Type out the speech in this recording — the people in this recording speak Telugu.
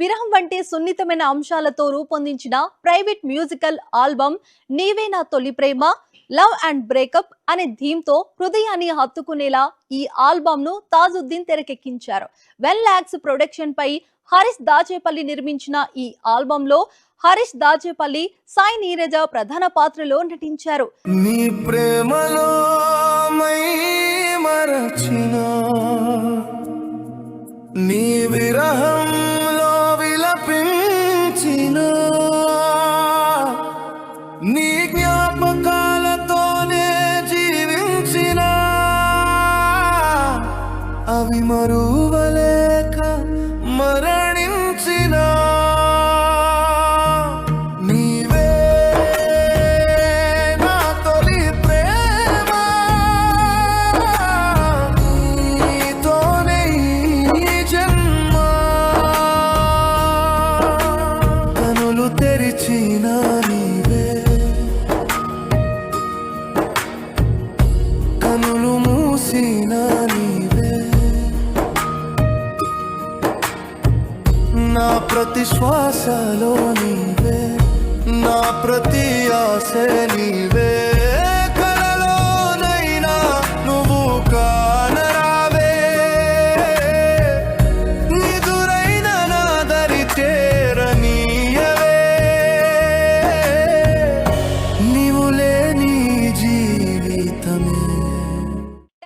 విరహం వంటి సున్నితమైన అంశాలతో రూపొందించిన ప్రైవేట్ మ్యూజికల్ ఆల్బమ్ నీవే నా తొలి ప్రేమ లవ్ అండ్ బ్రేకప్ అనే థీమ్తో హృదయాన్ని హత్తుకునేలా ఈ ఆల్బమ్ ను తాజుద్దీన్ తెరకెక్కించారు. 1 lakhs ప్రొడక్షన్ పై హరీష్ దాచేపల్లి నిర్మించిన ఈ ఆల్బమ్ లో హరీష్ దాచేపల్లి, సాయి నీరజ ప్రధాన పాత్రలో నటించారు. నీ ప్రేమలో మై మరచిన నీ విరహంలో విలపించిన నీ జ్ఞాపకాలతోనే జీవించిన అవి మరువలేక మరణించిన నీవే నా తొలి ప్రేమ నీతోనే ఈ జన్మ కనులు తెరిచిన నీవే కనులు మూసిన నీవే నా ప్రతి శ్వాసలో నీవే నా ప్రతి ఆశ నీవే